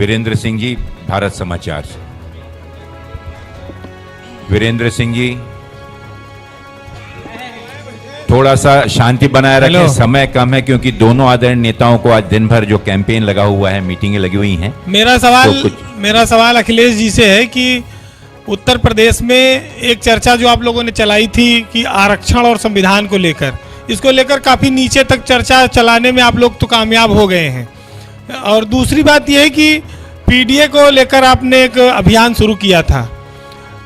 वीरेंद्र सिंह जी, भारत समाचार से। वीरेंद्र सिंह जी, थोड़ा सा शांति बनाए रखें, समय कम है क्योंकि दोनों आदरणीय नेताओं को आज दिन भर जो कैंपेन लगा हुआ है, मीटिंगें लगी हुई हैं। मेरा सवाल अखिलेश जी से है कि उत्तर प्रदेश में एक चर्चा जो आप लोगों ने चलाई थी कि आरक्षण और संविधान को लेकर, इसको लेकर काफ़ी नीचे तक चर्चा चलाने में आप लोग तो कामयाब हो गए हैं। और दूसरी बात यह है कि पीडीए को लेकर आपने एक अभियान शुरू किया था,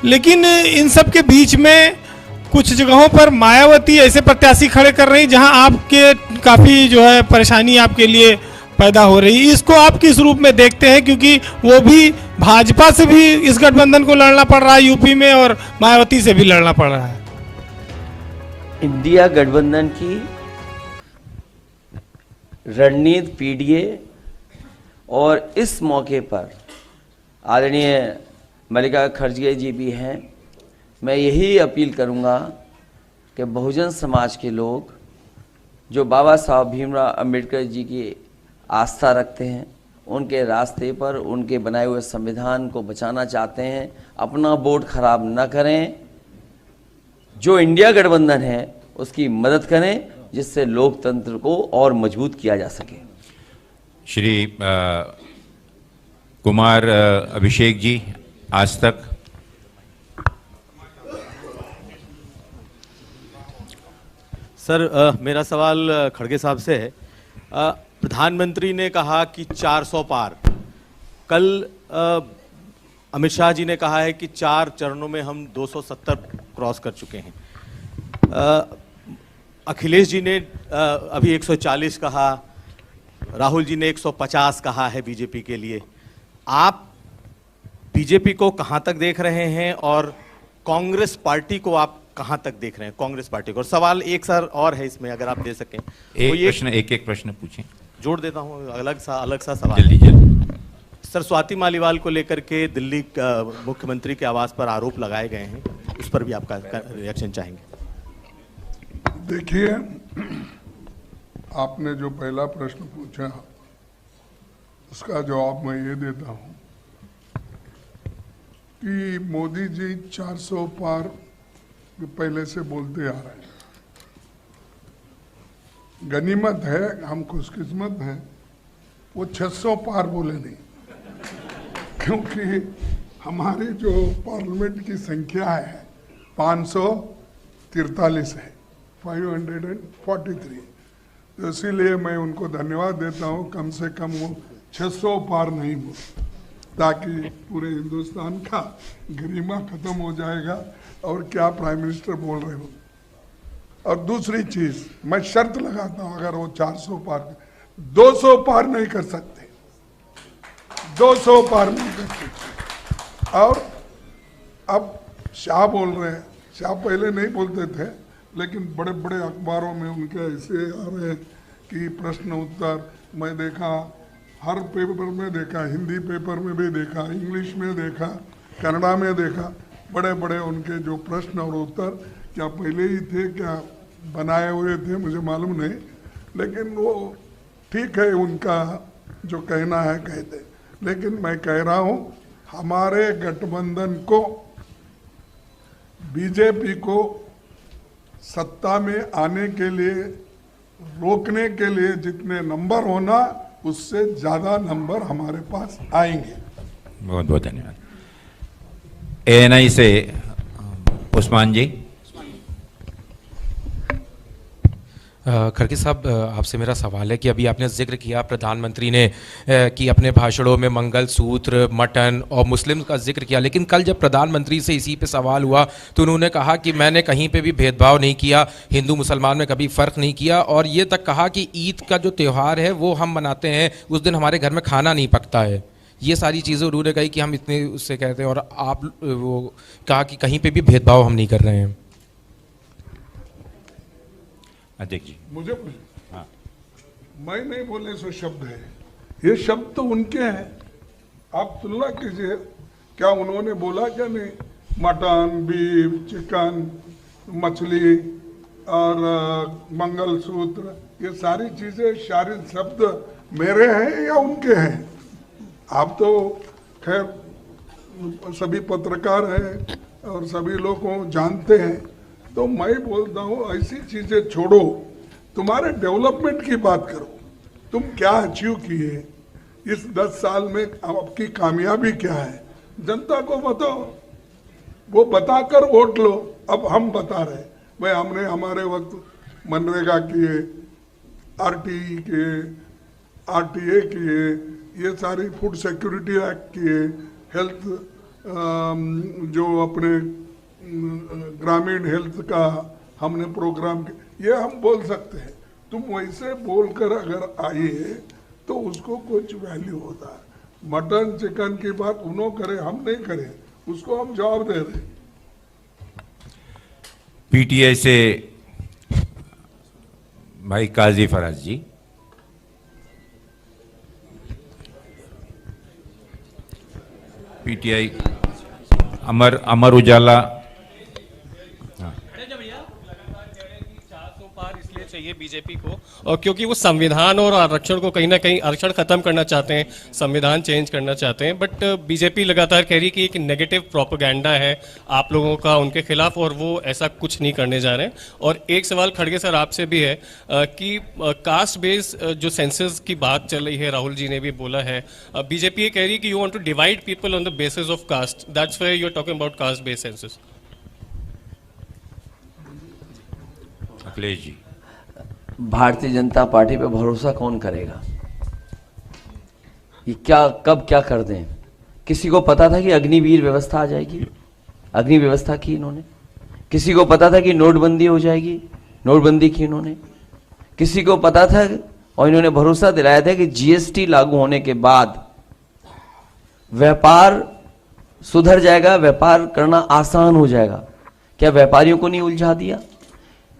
लेकिन इन सब के बीच में कुछ जगहों पर मायावती ऐसे प्रत्याशी खड़े कर रही जहां आपके काफ़ी जो है परेशानी आपके लिए पैदा हो रही। इसको आप किस रूप में देखते हैं, क्योंकि वो भी भाजपा से भी इस गठबंधन को लड़ना पड़ रहा है यूपी में और मायावती से भी लड़ना पड़ रहा है। इंडिया गठबंधन की रणनीति पीडीए और इस मौके पर आदरणीय मल्लिका खड़गे जी भी हैं। मैं यही अपील करूंगा कि बहुजन समाज के लोग जो बाबा साहब भीमराव अंबेडकर जी की आस्था रखते हैं, उनके रास्ते पर उनके बनाए हुए संविधान को बचाना चाहते हैं, अपना वोट खराब न करें। जो इंडिया गठबंधन है उसकी मदद करें, जिससे लोकतंत्र को और मजबूत किया जा सके। श्री कुमार अभिषेक जी, आज तक। सर, मेरा सवाल खड़गे साहब से है। प्रधानमंत्री ने कहा कि 400 पार, कल अमित शाह जी ने कहा है कि 4 चरणों में हम 270 क्रॉस कर चुके हैं। अखिलेश जी ने अभी 140 कहा, राहुल जी ने 150 कहा है बीजेपी के लिए। आप बीजेपी को कहां तक देख रहे हैं और कांग्रेस पार्टी को आप कहां तक देख रहे हैं, कांग्रेस पार्टी को? और सवाल एक सर और है इसमें, अगर आप दे सकें। एक प्रश्न पूछें। जोड़ देता हूं, अलग सा सवाल। जल्दी। सर, स्वाति मालीवाल को लेकर के दिल्ली मुख्यमंत्री के आवास पर आरोप लगाए गए हैं, उस पर भी आपका रिएक्शन चाहेंगे। देखिए, आपने जो पहला प्रश्न पूछा उसका जवाब मैं ये देता हूं कि मोदी जी 400 पार पहले से बोलते आ रहे हैं। गनीमत है, हम खुशकिस्मत हैं, वो 600 पार बोले नहीं, क्योंकि हमारी जो पार्लियामेंट की संख्या है 543 है, 543। तो इसीलिए मैं उनको धन्यवाद देता हूँ, कम से कम वो 600 पार नहीं बोले, ताकि पूरे हिंदुस्तान का गरिमा खत्म हो जाएगा और क्या प्राइम मिनिस्टर बोल रहे हो। और दूसरी चीज, मैं शर्त लगाता हूं, अगर वो 400 पार 200 पार नहीं कर सकते, 200 पार नहीं कर सकते। और अब शाह बोल रहे हैं, शाह पहले नहीं बोलते थे, लेकिन बड़े बड़े अखबारों में उनके ऐसे आ रहे हैं कि प्रश्न उत्तर, मैं देखा हर पेपर में देखा, हिंदी पेपर में भी देखा, इंग्लिश में देखा, कन्नड़ा में देखा, बड़े बड़े उनके जो प्रश्न और उत्तर क्या पहले ही थे, क्या बनाए हुए थे, मुझे मालूम नहीं, लेकिन वो ठीक है, उनका जो कहना है कहते। लेकिन मैं कह रहा हूँ, हमारे गठबंधन को, बीजेपी को सत्ता में आने के लिए, रोकने के लिए जितने नंबर होना, उससे ज्यादा नंबर हमारे पास आएंगे। बहुत बहुत धन्यवाद। एएनआई से उस्मान जी। खड़गे साहब, आपसे मेरा सवाल है कि अभी आपने जिक्र किया प्रधानमंत्री ने कि अपने भाषणों में मंगल सूत्र, मटन और मुस्लिम का जिक्र किया, लेकिन कल जब प्रधानमंत्री से इसी पे सवाल हुआ तो उन्होंने कहा कि मैंने कहीं पे भी भेदभाव नहीं किया, हिंदू मुसलमान में कभी फ़र्क नहीं किया, और ये तक कहा कि ईद का जो त्यौहार है वो हम मनाते हैं, उस दिन हमारे घर में खाना नहीं पकता है। ये सारी चीज़ें उन्होंने कही कि हम इतने उससे कहते हैं, और आप वो कहा कि कहीं पे भी भेदभाव हम नहीं कर रहे हैं। अध्यक्ष जी, मुझे हाँ, मैं नहीं बोले सो शब्द है, ये शब्द तो उनके हैं, आप तुलना कीजिए, क्या उन्होंने बोला क्या नहीं, मटन, बीफ, चिकन, मछली और मंगलसूत्र, ये सारी चीजें, सारे शब्द मेरे हैं या उनके हैं? आप तो खैर सभी पत्रकार हैं और सभी लोग को जानते हैं, तो मैं बोलता हूँ ऐसी चीजें छोड़ो, तुम्हारे डेवलपमेंट की बात करो। तुम क्या अचीव किए इस 10 साल में, आपकी कामयाबी क्या है, जनता को बताओ, वो बताकर वोट लो। अब हम बता रहे भाई हमने हमारे वक्त मनरेगा किए, आरटीई किए, आरटीए किए, ये सारी फूड सिक्योरिटी एक्ट किए, हेल्थ जो अपने ग्रामीण हेल्थ का हमने प्रोग्राम, ये हम बोल सकते हैं। तुम वैसे बोलकर अगर आइए तो उसको कुछ वैल्यू होता है। मटन चिकन की बात उन्हों करे, हम नहीं करें, उसको हम जवाब दे रहे। पीटीआई से भाई काजी फराज जी। पीटीआई अमर उजाला। इसलिए चाहिए बीजेपी को, और क्योंकि वो संविधान और आरक्षण को कहीं ना कहीं आरक्षण खत्म करना चाहते हैं, संविधान चेंज करना चाहते हैं। बट बीजेपी लगातार कह रही है कि एक नेगेटिव प्रोपेगेंडा है आप लोगों का उनके खिलाफ, और वो ऐसा कुछ नहीं करने जा रहे हैं। और एक सवाल खड़गे सर आपसे भी है कि कास्ट बेस जो सेंसस की बात चल रही है, राहुल जी ने भी बोला है, बीजेपी ये कह रही है कि you want to divide people on the basis of caste, that's why you are talking about caste based census. Akhilesh ji. Bharatiya Janata party पे भरोसा कौन करेगा? ये क्या कब क्या कर दें? किसी को पता था कि अग्निवीर व्यवस्था आ जाएगी? अग्नि व्यवस्था की इन्होंने। किसी को पता था कि नोटबंदी हो जाएगी? नोटबंदी की इन्होंने। किसी को पता था और इन्होंने भरोसा दिलाया था कि जीएसटी लागू होने के बाद व्यापार सुधर जाएगा, व्यापार करना आसान हो जाएगा। क्या व्यापारियों को नहीं उलझा दिया?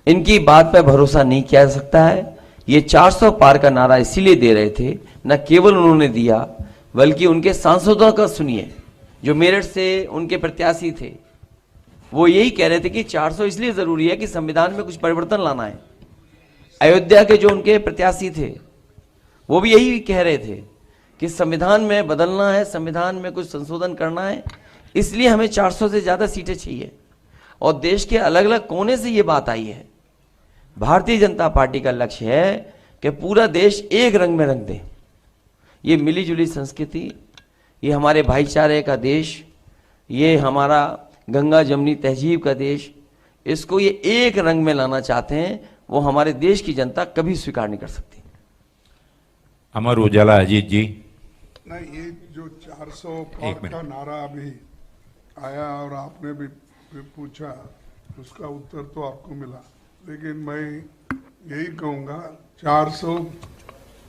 इनकी बात पर भरोसा नहीं किया जा सकता है। ये 400 पार का नारा इसीलिए दे रहे थे, न केवल उन्होंने दिया बल्कि उनके सांसदों का सुनिए, जो मेरठ से उनके प्रत्याशी थे, वो यही कह रहे थे कि 400 इसलिए जरूरी है कि संविधान में कुछ परिवर्तन लाना है। अयोध्या के जो उनके प्रत्याशी थे वो भी यही कह रहे थे कि संविधान में बदलना है, संविधान में कुछ संशोधन करना है, इसलिए हमें 400 से ज्यादा सीटें चाहिए। और देश के अलग अलग कोने से ये बात आई है। भारतीय जनता पार्टी का लक्ष्य है कि पूरा देश एक रंग में रंग दे। ये मिलीजुली संस्कृति, ये हमारे भाईचारे का देश, ये हमारा गंगा जमुनी तहजीब का देश, इसको ये एक रंग में लाना चाहते हैं। वो हमारे देश की जनता कभी स्वीकार नहीं कर सकती। अमर उजाला अजीत जी। नहीं, ये जो 400 पार का नारा अभी आया और आपने भी पूछा, उसका उत्तर तो आपको मिला, लेकिन मैं यही कहूँगा 400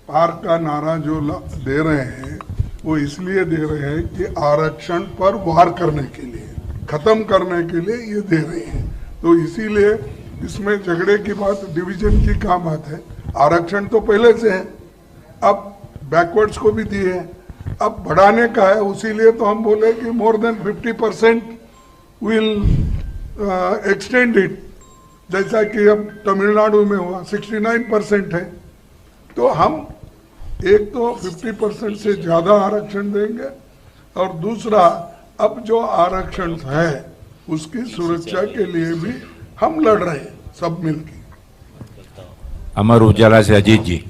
पार का नारा जो दे रहे हैं वो इसलिए दे रहे हैं कि आरक्षण पर वार करने के लिए, खत्म करने के लिए ये दे रहे हैं। तो इसीलिए इसमें झगड़े की बात, डिवीजन की क्या बात है? आरक्षण तो पहले से है, अब बैकवर्ड्स को भी दिए हैं, अब बढ़ाने का है। उसीलिए तो हम बोले कि more than 50% will extend it, जैसा कि अब तमिलनाडु में हुआ 69% है। तो हम एक तो 50% से ज्यादा आरक्षण देंगे, और दूसरा अब जो आरक्षण है उसकी सुरक्षा के लिए भी हम लड़ रहे हैं सब मिलकर। अमर उजाला से अजीत जी।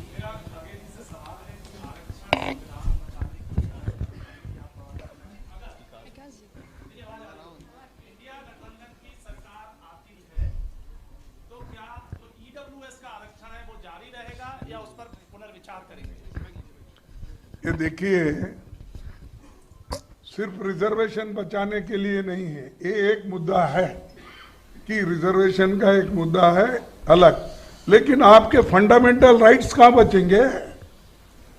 ये देखिए, सिर्फ रिजर्वेशन बचाने के लिए नहीं है, ये एक मुद्दा है कि रिजर्वेशन का एक मुद्दा है अलग, लेकिन आपके फंडामेंटल राइट्स कहाँ बचेंगे?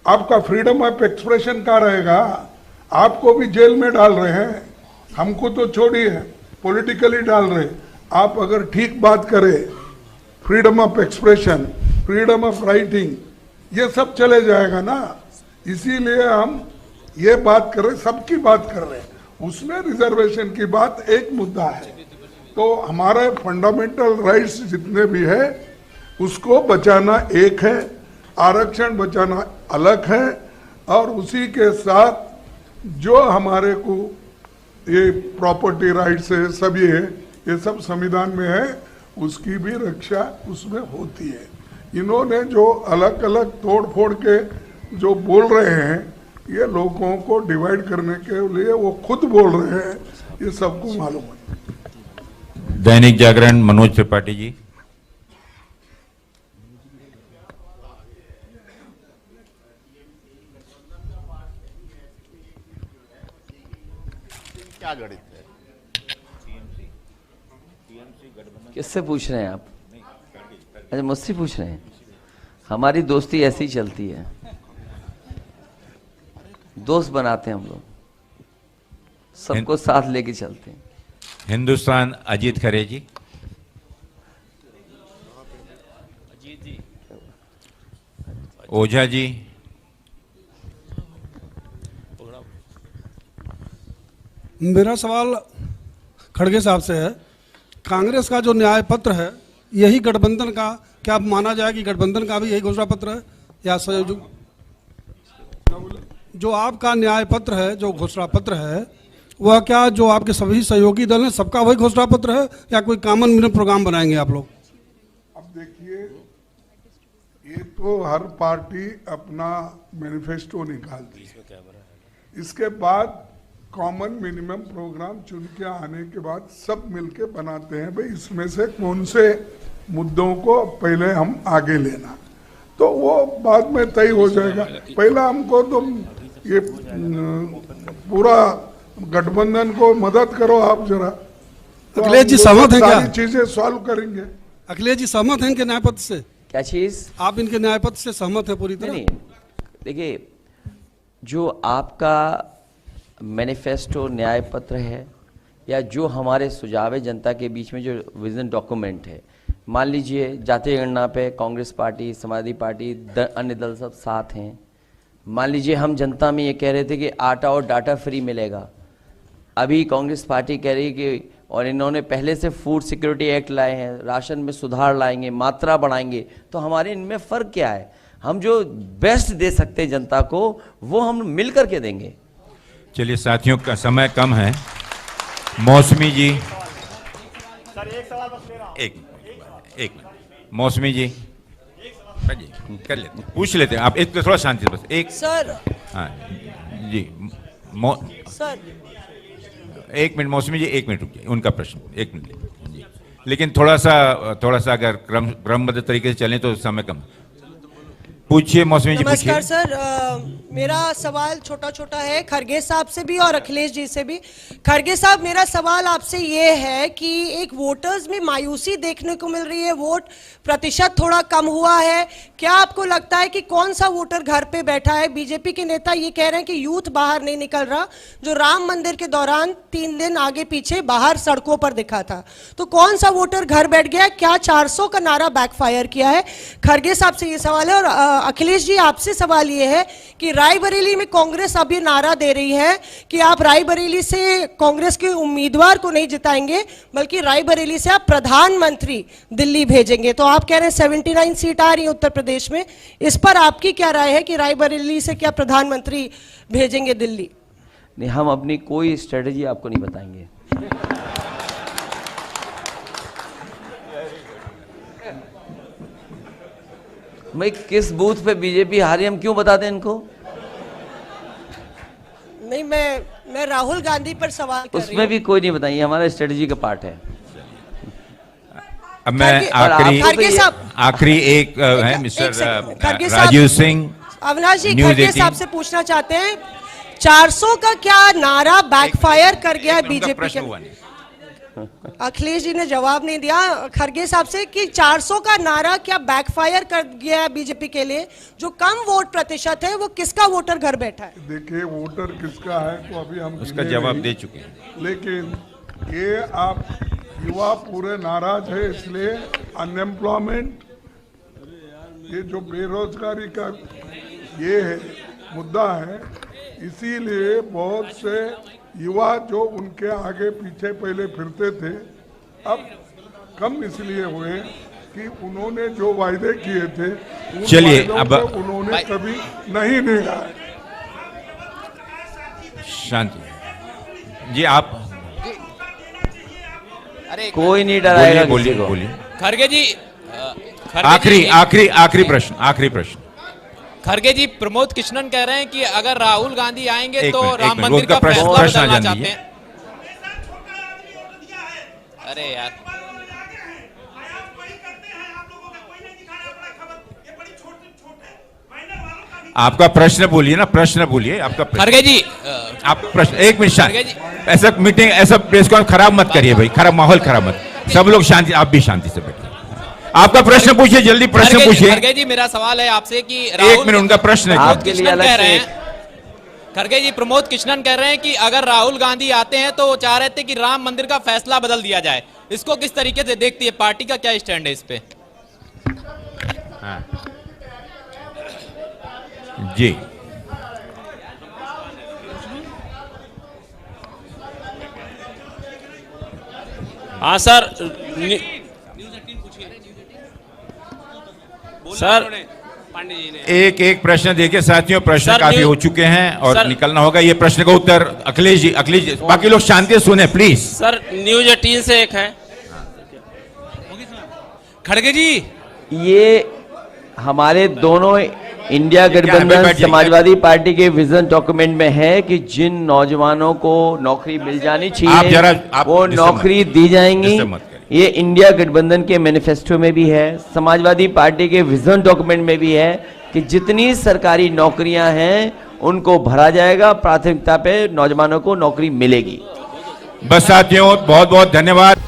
आपका फ्रीडम ऑफ एक्सप्रेशन कहाँ रहेगा? आपको भी जेल में डाल रहे हैं, हमको तो छोड़िए, पॉलिटिकली डाल रहे। आप अगर ठीक बात करें, freedom of expression, freedom of writing, ये सब चले जाएगा ना। इसीलिए हम ये बात कर रहे, सबकी बात कर रहे हैं, उसमें रिजर्वेशन की बात एक मुद्दा है। तो हमारे फंडामेंटल राइट्स जितने भी है उसको बचाना एक है, आरक्षण बचाना अलग है, और उसी के साथ जो हमारे को ये प्रॉपर्टी राइट्स है, सब ये सब संविधान में है, उसकी भी रक्षा उसमें होती है। इन्होंने जो अलग अलग तोड़ फोड़ के जो बोल रहे हैं, ये लोगों को डिवाइड करने के लिए वो खुद बोल रहे हैं, ये सबको मालूम है। दैनिक जागरण मनोज त्रिपाठी जी। क्या गणित है? किससे पूछ रहे हैं आप? अच्छा, मुझसे पूछ रहे हैं। हमारी दोस्ती ऐसी ही चलती है, दोस्त बनाते हैं हम लोग, सबको साथ लेके चलते हैं। हिंदुस्तान अजीत खरे जी। ओझा जी। मेरा सवाल खड़गे साहब से है। कांग्रेस का जो न्याय पत्र है, यही गठबंधन का, क्या माना जाए कि गठबंधन का भी यही घोषणा पत्र है या संयोजक? जो आपका न्याय पत्र है, जो घोषणा पत्र है, वह क्या जो आपके सभी सहयोगी दल हैं सबका वही घोषणा पत्र है या कोई कॉमन मिनिमम प्रोग्राम बनाएंगे आप लोग? अब देखिए, ये तो हर पार्टी अपना मैनिफेस्टो निकालती है, इसके बाद कॉमन मिनिमम प्रोग्राम चुन के आने के बाद सब मिलके बनाते हैं, भाई इसमें से कौन से मुद्दों को पहले हम आगे लेना, तो वो बाद में तय हो जाएगा। पहला हमको तो ये पूरा गठबंधन को मदद करो आप जरा, तो अखिलेश जी सहमत हैं क्या? सारी चीजें सॉल्व करेंगे। अखिलेश जी सहमत हैं इनके न्याय पत्र से? क्या चीज? आप इनके न्याय पत्र से सहमत है पूरी तरह? नहीं, देखिए, जो आपका मैनिफेस्टो न्याय पत्र है या जो हमारे सुझाव है जनता के बीच में जो विजन डॉक्यूमेंट है, मान लीजिए जातीय गणना पे कांग्रेस पार्टी, समाजवादी पार्टी, अन्य दल सब साथ हैं। मान लीजिए हम जनता में ये कह रहे थे कि आटा और डाटा फ्री मिलेगा, अभी कांग्रेस पार्टी कह रही है कि, और इन्होंने पहले से फूड सिक्योरिटी एक्ट लाए हैं, राशन में सुधार लाएंगे, मात्रा बढ़ाएंगे, तो हमारे इनमें फ़र्क क्या है? हम जो बेस्ट दे सकते हैं जनता को वो हम मिल करके देंगे। चलिए साथियों, का समय कम है। मौसमी जी। एक मौसमी जी कर लेते हैं, पूछ लेते हैं। आप एक थोड़ा शांति से, बस एक सर। हाँ जी, सर एक मिनट मौसमी जी, एक मिनट रुकिए, उनका प्रश्न एक मिनट जी। लेकिन थोड़ा सा अगर क्रमबद्ध तरीके से चलें तो समय कम। पूछिए मौसमी जी, पूछिए। नमस्कार सर, मेरा सवाल छोटा छोटा है खरगे साहब से भी और अखिलेश जी से भी। खरगे साहब, मेरा सवाल आपसे ये है कि एक वोटर्स में मायूसी देखने को मिल रही है, वोट प्रतिशत थोड़ा कम हुआ है, क्या आपको लगता है कि कौन सा वोटर घर पे बैठा है? बीजेपी के नेता ये कह रहे हैं कि यूथ बाहर नहीं निकल रहा, जो राम मंदिर के दौरान 3 दिन आगे पीछे बाहर सड़कों पर दिखा था, तो कौन सा वोटर घर बैठ गया? क्या 400 का नारा बैकफायर किया है? खरगे साहब से ये सवाल है। और अखिलेश जी, आपसे सवाल ये है कि रायबरेली में कांग्रेस अभी नारा दे रही है कि आप रायबरेली से कांग्रेस के उम्मीदवार को नहीं जिताएंगे, बल्कि रायबरेली से आप प्रधानमंत्री दिल्ली भेजेंगे, तो आप कह रहे हैं 79 सीट आ रही है उत्तर प्रदेश में, इस पर आपकी क्या राय है कि रायबरेली से क्या प्रधानमंत्री भेजेंगे दिल्ली? नहीं, हम अपनी कोई स्ट्रेटजी आपको नहीं बताएंगे। मैं किस बूथ पे बीजेपी हारी हम क्यों बता दें इनको? नहीं, मैं राहुल गांधी पर सवाल कर रही हूं। उसमें भी कोई नहीं बताइए, हमारा स्ट्रेटजी का पार्ट है। अब मैं आखिरी एक है मिस्टर राजीव सिंह। अविनाश जी, खरगे साहब से पूछना चाहते हैं, 400 का क्या नारा बैकफायर कर गया है बीजेपी के? अखिलेश जी ने जवाब नहीं दिया खरगे साहब से कि 400 का नारा क्या बैकफायर कर गया है बीजेपी के लिए? जो कम वोट प्रतिशत है वो किसका वोटर घर बैठा है? देखिए, वोटर किसका है तो अभी हम उसका जवाब दे चुके हैं, लेकिन ये आप युवा पूरे नाराज है, इसलिए अनएम्प्लॉयमेंट, ये जो बेरोजगारी का ये है मुद्दा है, इसीलिए बहुत से युवा जो उनके आगे पीछे पहले फिरते थे अब कम इसलिए हुए कि उन्होंने जो वायदे किए थे चलिए अब उन्होंने कभी नहीं निभाए। शांति जी। आप अरे कोई नहीं डराएगा बोलिए किसी को। बोलिए। खड़गे जी आखिरी प्रश्न। खड़गे जी, प्रमोद कृष्णन कह रहे हैं कि अगर राहुल गांधी आएंगे एक तो मिनट, राम एक मिनट, मंदिर उनका का प्रश्न- फैसला प्रश्न बदलना जान चाहते लीजिए। हैं। अरे यार, आपका प्रश्न बोलिए ना, प्रश्न बोलिए आपका प्रश्न। खड़गे जी आपका प्रश्न, एक मिनट शांति। खड़गे जी। ऐसा मीटिंग, ऐसा प्रेस कॉन्फ्रेंस खराब मत करिए भाई, खराब माहौल खराब मत। सब लोग शांति, आप भी शांति से बैठिए। आपका प्रश्न पूछिए, जल्दी प्रश्न पूछिए। खड़गे जी, मेरा सवाल है आपसे कि एक मिनट, उनका प्रश्न है। आपके लिए अलग कह से रहे एक- हैं, खड़गे जी, प्रमोद कृष्णन कह रहे हैं कि अगर राहुल गांधी आते हैं तो वो चाह रहे थे कि राम मंदिर का फैसला बदल दिया जाए। इसको किस तरीके से देखती है, पार्टी का क्या स्टैंड है इस पे? जी, हाँ सर, सर पांडे जी ने एक प्रश्न देखिए साथियों, प्रश्न सर, काफी न्यूज- हो चुके हैं और सर- निकलना होगा। ये प्रश्न का उत्तर अखिलेश जी, बाकी लोग शांति से सुने प्लीज। सर न्यूज 18 से एक है। खड़गे जी, ये हमारे दोनों इंडिया बैठ गठबंधन जाइए। समाजवादी पार्टी के विजन डॉक्यूमेंट में है कि जिन नौजवानों को नौकरी मिल जानी आप चाहिए जरा- आप वो डिस्टर्ब नौकरी मत- दी जाएंगी। डिस्टर्ब मत करिए। ये इंडिया गठबंधन के मैनिफेस्टो में भी है, समाजवादी पार्टी के विजन डॉक्यूमेंट में भी है कि जितनी सरकारी नौकरियां हैं उनको भरा जाएगा, प्राथमिकता पे नौजवानों को नौकरी मिलेगी। बस साथियों, बहुत बहुत धन्यवाद।